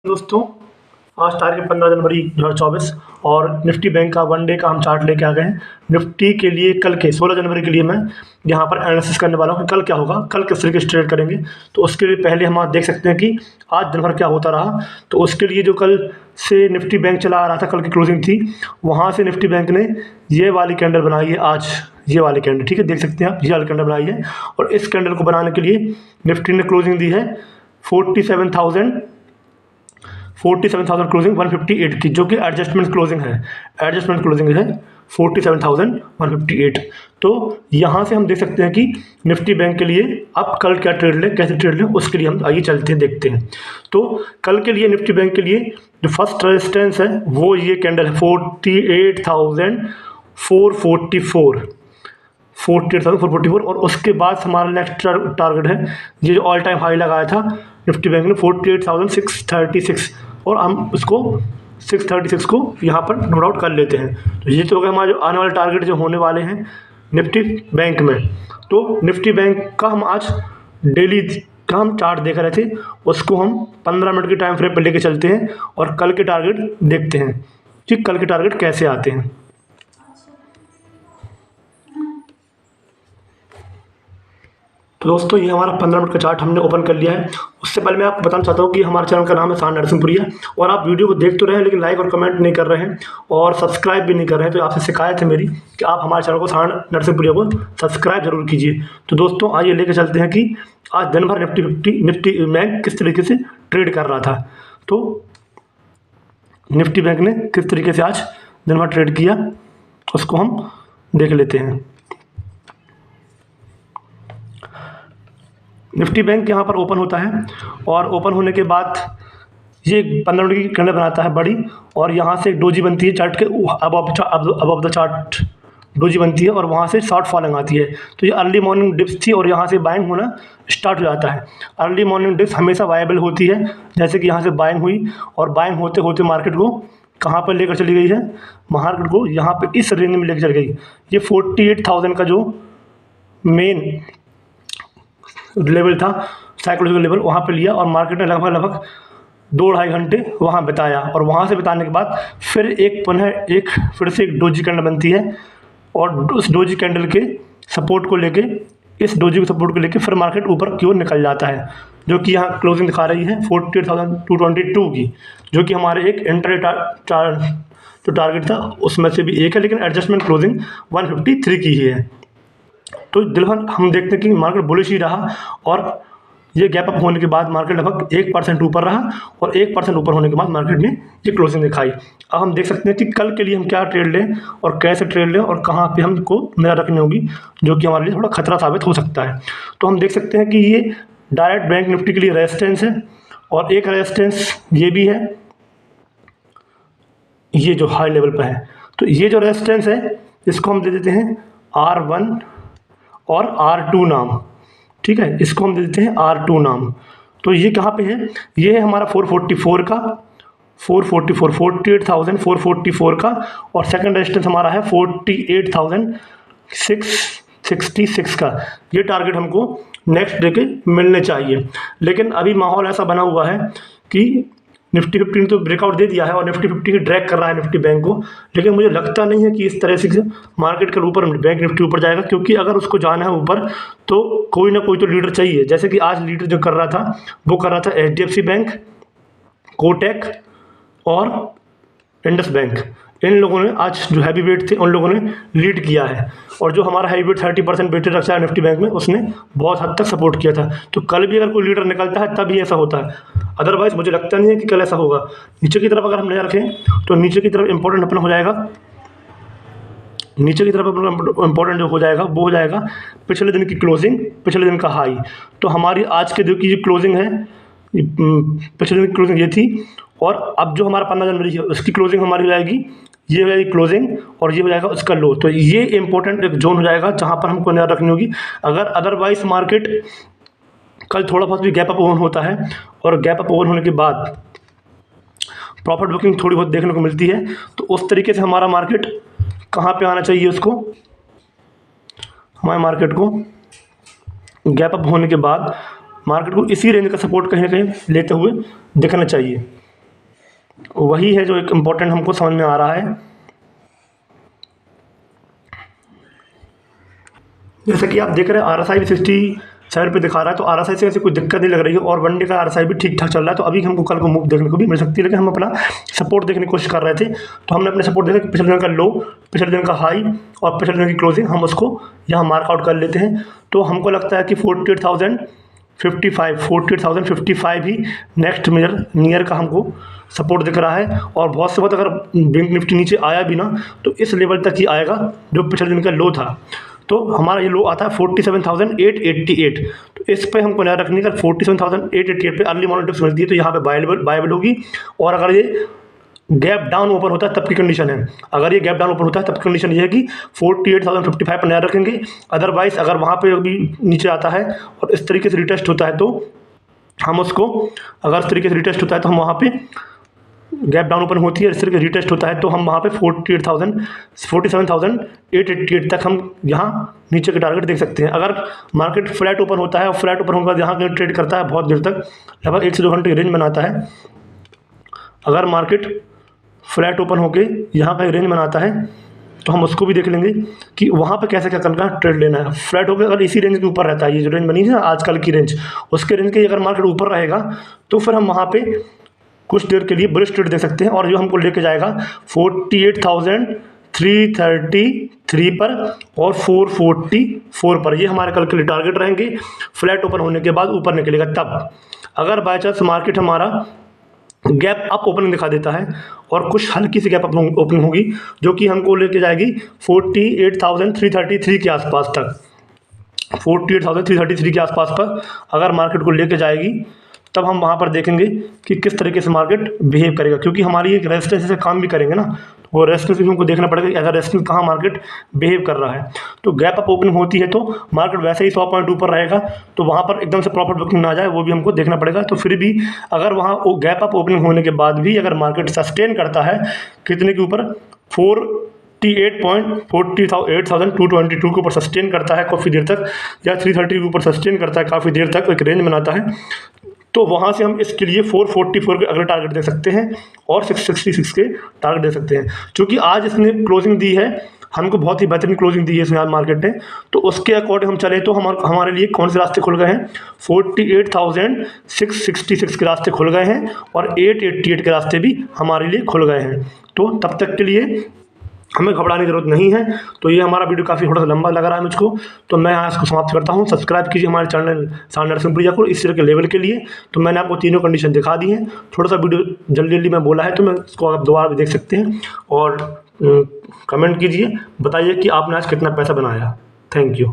दोस्तों, आज तारीख 15 जनवरी 2024 और निफ्टी बैंक का वन डे का हम चार्ट लेके आ गए हैं। निफ्टी के लिए कल के 16 जनवरी के लिए मैं यहाँ पर एनालिसिस करने वाला हूँ कि कल क्या होगा, कल किस तरीके से ट्रेड करेंगे। तो उसके लिए पहले हम आज देख सकते हैं कि आज दिन भर क्या होता रहा। तो उसके लिए जो कल से निफ्टी बैंक चला आ रहा था, कल की क्लोजिंग थी, वहाँ से निफ्टी बैंक ने ये वाली कैंडल बनाई है आज, ये वाली कैंडल, ठीक है, देख सकते हैं आप, ये वाली कैंडल बनाई है। और इस कैंडल को बनाने के लिए निफ्टी ने क्लोजिंग दी है 47,000 क्लोजिंग 158 की, जो कि एडजस्टमेंट क्लोजिंग है। एडजस्टमेंट क्लोजिंग है 47,158। तो यहाँ से हम देख सकते हैं कि निफ्टी बैंक के लिए अब कल क्या ट्रेड लें, कैसे ट्रेड लें, उसके लिए हम आइए चलते हैं, देखते हैं। तो कल के लिए निफ्टी बैंक के लिए जो फर्स्ट रेजिस्टेंस है वो ये कैंडल है 48,444 और उसके बाद हमारा नेक्स्ट टारगेट है ये जो ऑल टाइम हाई लगाया था निफ्टी बैंक ने 48,636 और हम उसको 636 को यहाँ पर नोट आउट कर लेते हैं। तो ये तो हो गया हमारे जो आने वाले टारगेट जो होने वाले हैं निफ्टी बैंक में। तो निफ्टी बैंक का हम आज डेली का हम चार्ट देख रहे थे, उसको हम 15 मिनट के टाइम फ्रेम पर लेके चलते हैं और कल के टारगेट देखते हैं कि कल के टारगेट कैसे आते हैं। तो दोस्तों, ये हमारा 15 मिनट का चार्ट हमने ओपन कर लिया है। उससे पहले मैं आपको बताना चाहता हूँ कि हमारे चैनल का नाम है शान नरसिंहपुरिया और आप वीडियो को देख तो रहे हैं लेकिन लाइक और कमेंट नहीं कर रहे हैं और सब्सक्राइब भी नहीं कर रहे हैं। तो आपसे शिकायत है मेरी कि आप हमारे चैनल को शान नरसिंहपुरिया को सब्सक्राइब जरूर कीजिए। तो दोस्तों, आइए लेके चलते हैं कि आज दिन भर निफ्टी बैंक किस तरीके से ट्रेड कर रहा था। तो निफ्टी बैंक ने किस तरीके से आज दिन भर ट्रेड किया उसको हम देख लेते हैं। निफ्टी बैंक यहाँ पर ओपन होता है और ओपन होने के बाद ये 15 मिनट की कैंडल बनाता है बड़ी और यहाँ से एक डोजी बनती है चार्ट के अब द चार्ट डोजी बनती है और वहाँ से शॉर्ट फॉलिंग आती है। तो ये अर्ली मॉर्निंग डिप्स थी और यहाँ से बाइंग होना स्टार्ट हो जाता है। अर्ली मॉर्निंग डिप्स हमेशा वायबल होती है, जैसे कि यहाँ से बाइंग हुई और बाइंग होते होते मार्केट को कहाँ पर लेकर चली गई है, मार्केट को यहाँ पे इस रेंज में लेकर चली गई। ये 48,000 का जो मेन लेवल था, साइकोलॉजिकल लेवल, वहाँ पे लिया और मार्केट ने लगभग 2-2.5 घंटे वहाँ बिताया और वहाँ से बिताने के बाद फिर फिर से एक डोजी कैंडल बनती है और उस डोजी कैंडल के सपोर्ट को लेके फिर मार्केट ऊपर की ओर निकल जाता है, जो कि यहाँ क्लोजिंग दिखा रही है 48,222 की, जो कि हमारे एक जो टारगेट था उसमें से भी एक है, लेकिन एडजस्टमेंट क्लोजिंग 153 की ही है। तो दिन भर हम देखते हैं कि मार्केट बुलिश ही रहा और ये गैप अप होने के बाद मार्केट लगभग 1% ऊपर रहा और 1% ऊपर होने के बाद मार्केट ने ये क्लोजिंग दिखाई। अब हम देख सकते हैं कि कल के लिए हम क्या ट्रेड लें और कैसे ट्रेड लें और कहाँ पे हमको नज़र रखनी होगी, जो कि हमारे लिए थोड़ा खतरा साबित हो सकता है। तो हम देख सकते हैं कि ये डायरेक्ट बैंक निफ्टी के लिए रेजिस्टेंस है और एक रेजिस्टेंस ये भी है, ये जो हाई लेवल पर है। तो ये जो रेजिस्टेंस है इसको हम दे देते हैं R1 और R2 नाम, ठीक है, इसको हम दे देते हैं R2 नाम। तो ये कहाँ पे है, ये है हमारा 444 का 48,444 का और सेकंड रेजिस्टेंस हमारा है 48,666 का। ये टारगेट हमको नेक्स्ट डे के मिलने चाहिए, लेकिन अभी माहौल ऐसा बना हुआ है कि निफ्टी 50 ने तो ब्रेकआउट दे दिया है और निफ्टी 50 ही ड्रैग कर रहा है निफ्टी बैंक को, लेकिन मुझे लगता नहीं है कि इस तरह से मार्केट के ऊपर बैंक निफ्टी ऊपर जाएगा, क्योंकि अगर उसको जाना है ऊपर तो कोई ना कोई तो लीडर चाहिए। जैसे कि आज लीडर जो कर रहा था वो कर रहा था HDFC बैंक, कोटक और इंडस बैंक। इन लोगों ने आज जो हैवी वेट थे उन लोगों ने लीड किया है और जो हमारा हैवी वेट 30% वेटेड रखा है निफ्टी बैंक में उसने बहुत हद तक सपोर्ट किया था। तो कल भी अगर कोई लीडर निकलता है तभी ऐसा होता है, अदरवाइज मुझे लगता नहीं है कि कल ऐसा होगा। नीचे की तरफ अगर हम नजर रखें तो नीचे की तरफ इंपॉर्टेंट अपना हो जाएगा, नीचे की तरफ अपना इंपॉर्टेंट जो हो जाएगा वो हो जाएगा पिछले दिन की क्लोजिंग, पिछले दिन का हाई। तो हमारी आज के दिन की जो क्लोजिंग है, पिछले दिन की क्लोजिंग ये थी और अब जो हमारा 15 जनवरी है उसकी क्लोजिंग हमारी हो जाएगी, ये हो जाएगी क्लोजिंग और ये हो जाएगा उसका लो। तो ये इंपॉर्टेंट एक जोन हो जाएगा जहाँ पर हमको नजर रखनी होगी। अगर अदरवाइज मार्केट कल थोड़ा बहुत भी गैप अप ओवन होता है और गैप अप ओवन होने के बाद प्रॉफिट बुकिंग थोड़ी बहुत देखने को मिलती है, तो उस तरीके से हमारा मार्केट कहाँ पे आना चाहिए, उसको हमारे मार्केट को गैप अप होने के बाद मार्केट को इसी रेंज का सपोर्ट कहीं ना कहीं लेते हुए दिखना चाहिए। वही है जो एक इम्पोर्टेंट हमको समझ में आ रहा है। जैसे कि आप देख रहे हैं RSI भी 67 पे दिखा रहा है, तो RSI से ऐसे कोई दिक्कत नहीं लग रही है और वन डे का RSI भी ठीक ठाक चल रहा है। तो अभी हमको कल को मूव देखने को भी मिल सकती है, लेकिन हम अपना सपोर्ट देखने की कोशिश कर रहे थे। तो हमने अपने सपोर्ट देखा कि पिछले दिन का लो, पिछले दिन का हाई और पिछले दिन की क्लोजिंग हम उसको यहाँ मार्क आउट कर लेते हैं। तो हमको लगता है कि 48,055 ही नेक्स्ट नियर का हमको सपोर्ट दिख रहा है। और बहुत से बहुत अगर बैंक निफ्टी नीचे आया भी ना, तो इस लेवल तक ही आएगा जो पिछले दिन का लो था। तो हमारा ये लो आता है 47,888। तो इस पे हमको नया रखने का 47,888 पे अर्ली मॉर्निंग टिप्स मिलती है, तो यहाँ पे बायबल होगी। और अगर ये गैप डाउन ओपन होता है तब की कंडीशन है, अगर ये गैप डाउन ओपन होता है तब की कंडीशन ये है कि 48,055 पर नया रखेंगे। अदरवाइज अगर वहाँ पे अभी नीचे आता है और इस तरीके से रिटेस्ट होता है, तो हम उसको, अगर इस तरीके से रिटेस्ट होता है तो हम वहाँ पे गैप डाउन ओपन होती है, इस तरीके से रिटेस्ट होता है तो हम वहाँ पे 47,888 तक हम यहाँ नीचे के टारगेट देख सकते हैं। अगर मार्केट फ्लैट ओपन होता है और फ्लैट ओपन होने के बाद यहाँ कहीं ट्रेड करता है बहुत देर तक, लगभग 1 से 2 घंटे की रेंज बनाता है। अगर मार्केट फ्लैट ओपन होके यहाँ कहीं रेंज बनाता है तो हम उसको भी देख लेंगे कि वहाँ पे कैसे क्या करना है, ट्रेड लेना है। फ्लैट होकर अगर इसी रेंज के ऊपर रहता है, ये जो रेंज बनी है ना आजकल की रेंज, उसके रेंज के अगर मार्केट ऊपर रहेगा तो फिर हम वहाँ पे कुछ देर के लिए बुलिश ट्रेड दे सकते हैं, और जो हमको लेके जाएगा 48,333 पर और 444 पर। ये हमारे कल के लिए टारगेट रहेंगे। फ्लैट ओपन होने के बाद ऊपर निकलेगा तब। अगर बाय चांस मार्केट हमारा गैप अप ओपनिंग दिखा देता है और कुछ हल्की सी गैप अप ओपनिंग होगी जो कि हमको लेके जाएगी 48,333 के आसपास तक, 48,333 के आसपास पर अगर मार्केट को लेके जाएगी, तब हम वहाँ पर देखेंगे कि किस तरीके से मार्केट बिहेव करेगा। क्योंकि हमारी एक रेजिस्टेंस से काम भी करेंगे ना, वो रेजिस्टेंस भी हमको देखना पड़ेगा कि अगर रेजिस्टेंस कहाँ मार्केट बिहेव कर रहा है। तो गैप अप ओपनिंग होती है तो मार्केट वैसे ही 100 पॉइंट ऊपर रहेगा, तो वहाँ पर एकदम से प्रॉफिट बुकिंग ना जाए वो भी हमको देखना पड़ेगा। तो फिर भी अगर वहाँ वो गैप अप ओपनिंग होने के बाद भी अगर मार्केट सस्टेन करता है कितने के ऊपर, 48,222 के ऊपर सस्टेन करता है काफ़ी देर तक, या 330 के ऊपर सस्टेन करता है काफ़ी देर तक, एक रेंज बनाता है, तो वहाँ से हम इसके लिए 444 के अगले टारगेट दे सकते हैं और 666 के टारगेट दे सकते हैं। क्योंकि आज इसने क्लोजिंग दी है हमको, बहुत ही बेहतरीन क्लोजिंग दी है इसने आज मार्केट ने, तो उसके अकॉर्डिंग हम चले तो हमारे लिए कौन से रास्ते खुल गए हैं, 48,666 के रास्ते खुल गए हैं और 888 के रास्ते भी हमारे लिए खुल गए हैं। तो तब तक के लिए हमें घबराने की ज़रूरत नहीं है। तो ये हमारा वीडियो काफ़ी थोड़ा सा लंबा लग रहा है मुझको, तो मैं यहाँ इसको समाप्त करता हूँ। सब्सक्राइब कीजिए हमारे चैनल सांड नरसिंहपुरिया को इस तरह के लेवल के लिए। तो मैंने आपको तीनों कंडीशन दिखा दी हैं, थोड़ा सा वीडियो जल्दी मैं बोला है तो मैं इसको आप दोबारा भी देख सकते हैं। और कमेंट कीजिए, बताइए कि आपने आज कितना पैसा बनाया। Thank you.